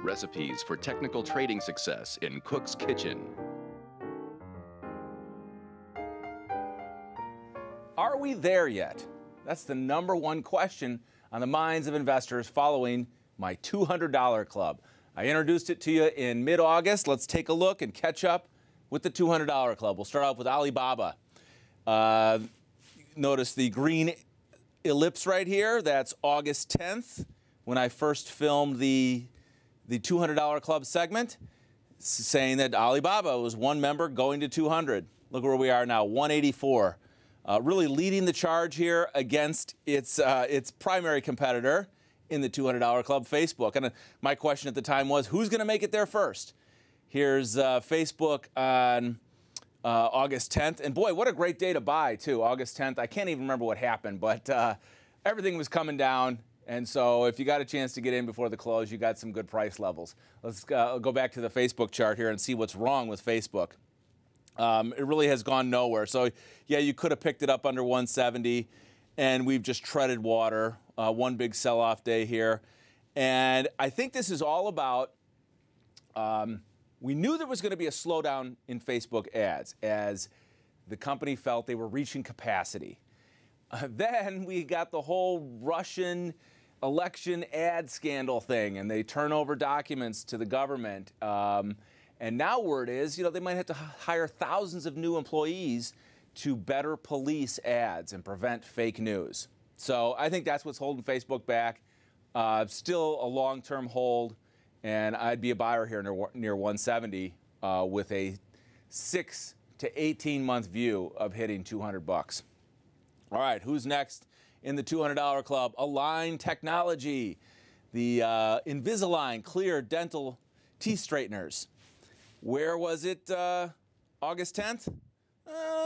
Recipes for technical trading success in Cook's Kitchen. Are we there yet? That's the #1 question on the minds of investors following my $200 club. I introduced it to you in mid-August. Let's take a look and catch up with the $200 club. We'll start off with Alibaba. Notice the green ellipse right here. That's August 10th when I first filmed the $200 club segment, saying that Alibaba was one member going to 200. Look where we are now, 184. Really leading the charge here against its primary competitor in the $200 club, Facebook. And my question at the time was, who's going to make it there first? Here's Facebook on August 10th. And boy, what a great day to buy, too, August 10th. I can't even remember what happened, but everything was coming down. And so if you got a chance to get in before the close, you got some good price levels. Let's go back to the Facebook chart here and see what's wrong with Facebook. It really has gone nowhere. So, yeah, you could have picked it up under 170, and we've just treaded water. One big sell-off day here. And I think this is all about, we knew there was going to be a slowdown in Facebook ads as the company felt they were reaching capacity. Then we got the whole Russian election ad scandal thing, and they turn over documents to the government. And now word is, they might have to hire thousands of new employees to better police ads and prevent fake news. So I think that's what's holding Facebook back. Still a long-term hold, and I'd be a buyer here near 170 with a 6 to 18-month view of hitting 200 bucks. All right, who's next in the $200 club? Align Technology, the Invisalign clear dental teeth straighteners. Where was it August 10th?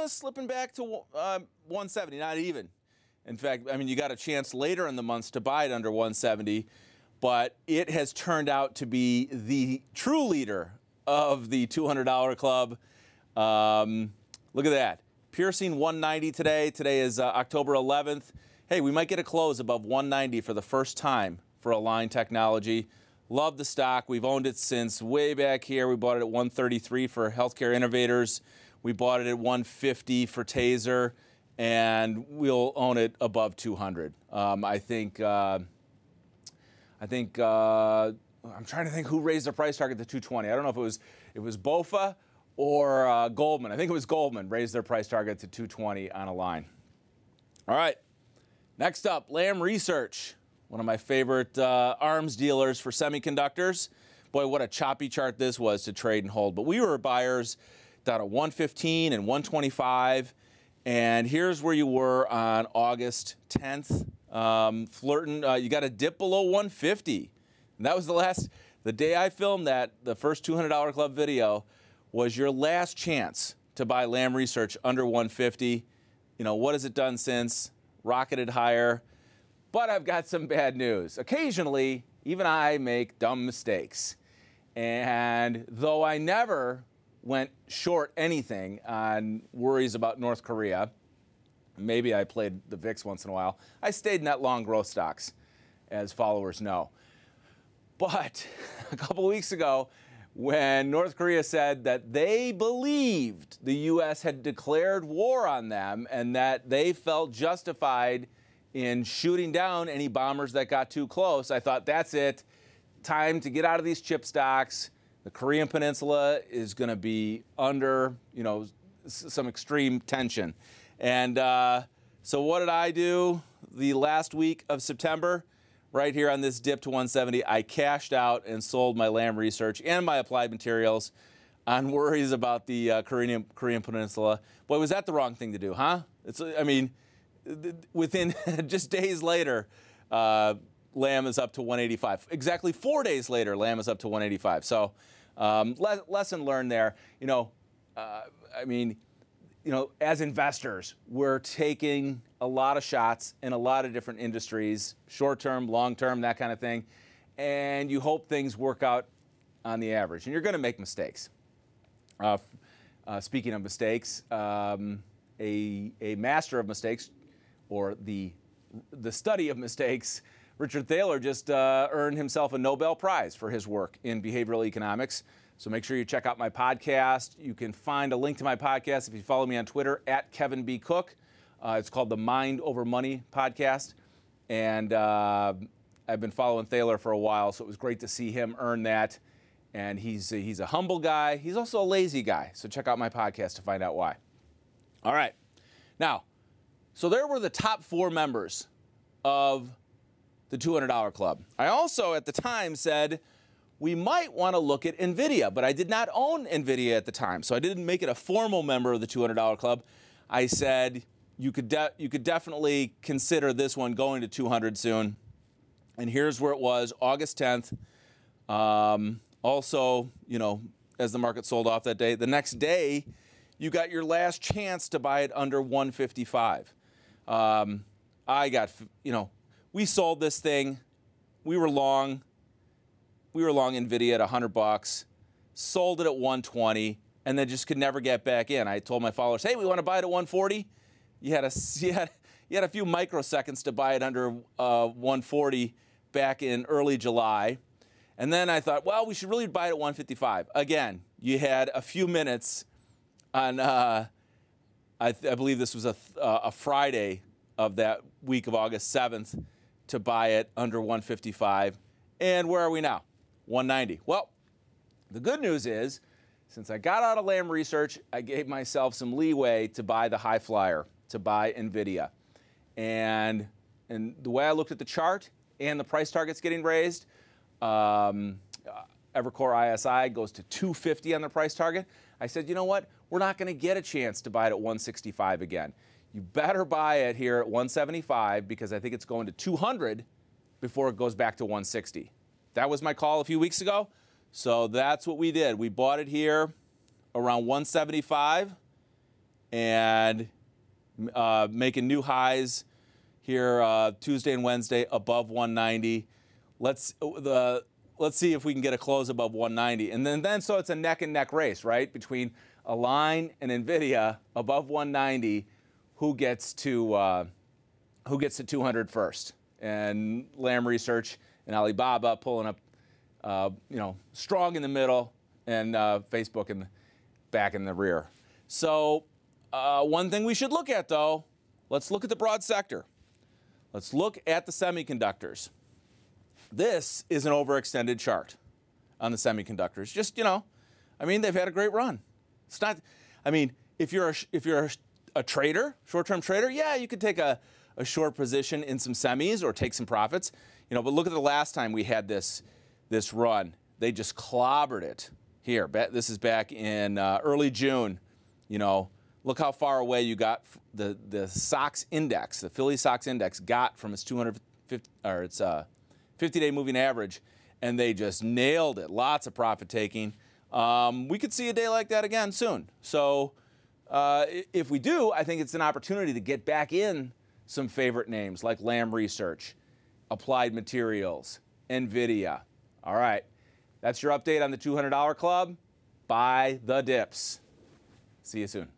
Slipping back to 170, not even. In fact, I mean, you got a chance later in the months to buy it under 170, but it has turned out to be the true leader of the $200 club. Look at that. Piercing 190 today. Today is October 11th. Hey, we might get a close above 190 for the first time for Align Technology. Love the stock. We've owned it since way back here. We bought it at 133 for Healthcare Innovators. We bought it at 150 for Taser, and we'll own it above 200. I'm trying to think who raised the price target to 220. I don't know if it was BofA or Goldman. I think it was Goldman raised their price target to 220 on Align. All right. Next up, Lam Research. One of my favorite arms dealers for semiconductors. Boy, what a choppy chart this was to trade and hold. But we were buyers down at 115 and 125. And here's where you were on August 10th. Flirting, you got a dip below 150. And that was the day I filmed that, the first $200 club video, was your last chance to buy Lam Research under 150. What has it done since? Rocketed higher. But I've got some bad news. Occasionally, even I make dumb mistakes. And though I never went short anything on worries about North Korea, maybe I played the VIX once in a while, I stayed net long growth stocks, as followers know. But a couple weeks ago, when North Korea said that they believed the U.S. had declared war on them and that they felt justified in shooting down any bombers that got too close, I thought, that's it. Time to get out of these chip stocks. The Korean Peninsula is going to be under, some extreme tension. And so what did I do the last week of September? Right here on this dip to 170, I cashed out and sold my Lam Research and my Applied Materials on worries about the Korean Peninsula. Boy, was that the wrong thing to do, huh? Within just days later, Lam is up to 185. Exactly 4 days later, Lam is up to 185. So lesson learned there. As investors, we're taking a lot of shots in a lot of different industries, short-term, long-term, that kind of thing, and you hope things work out on the average. And you're going to make mistakes. Speaking of mistakes, a master of mistakes, or the study of mistakes, Richard Thaler just earned himself a Nobel Prize for his work in behavioral economics. So make sure you check out my podcast. You can find a link to my podcast if you follow me on Twitter at Kevin B. Cook. It's called the Mind Over Money podcast. And I've been following Thaler for a while, so it was great to see him earn that. And he's a humble guy. He's also a lazy guy. So check out my podcast to find out why. All right. Now, so there were the top 4 members of the $200 Club. I also, at the time, said we might want to look at Nvidia, but I did not own Nvidia at the time, so I didn't make it a formal member of the $200 Club. I said you could definitely consider this one going to 200 soon. And here's where it was, August 10th. Also, you know, as the market sold off that day, the next day, you got your last chance to buy it under 155. I got, you know, we sold this thing. We were long Nvidia at $100, sold it at 120, and then just could never get back in. I told my followers, hey, we want to buy it at 140. You had a few microseconds to buy it under 140 back in early July. And then I thought, well, we should really buy it at 155. Again, you had a few minutes on, I believe this was a Friday of that week of August 7th, to buy it under 155. And where are we now? 190. Well, the good news is, since I got out of Lam Research, I gave myself some leeway to buy the high flyer, to buy Nvidia. And the way I looked at the chart and the price targets getting raised, Evercore ISI goes to 250 on the price target. I said, you know what? We're not going to get a chance to buy it at 165 again. You better buy it here at 175 because I think it's going to 200 before it goes back to 160. That was my call a few weeks ago. So that's what we did. We bought it here around 175 and making new highs here Tuesday and Wednesday above 190. Let's see if we can get a close above 190. And then so it's a neck and neck race, right? Between Align and Nvidia above 190. Who gets to 200 first? And Lam Research and Alibaba pulling up, you know, strong in the middle, and Facebook back in the rear. So one thing we should look at, though, let's look at the broad sector. Let's look at the semiconductors. This is an overextended chart on the semiconductors. Just, you know, I mean, they've had a great run. It's not, I mean, if you're a trader, short-term trader, yeah, you could take a short position in some semis or take some profits, you know. But look at the last time we had this run. They just clobbered it here. This is back in early June. You know, look how far away you got the SOX index, the Philly SOX index got from its 50-day moving average, and they just nailed it. Lots of profit taking. We could see a day like that again soon. So. If we do, I think it's an opportunity to get back in some favorite names like Lam Research, Applied Materials, Nvidia. All right, that's your update on the $200 Club. Buy the dips. See you soon.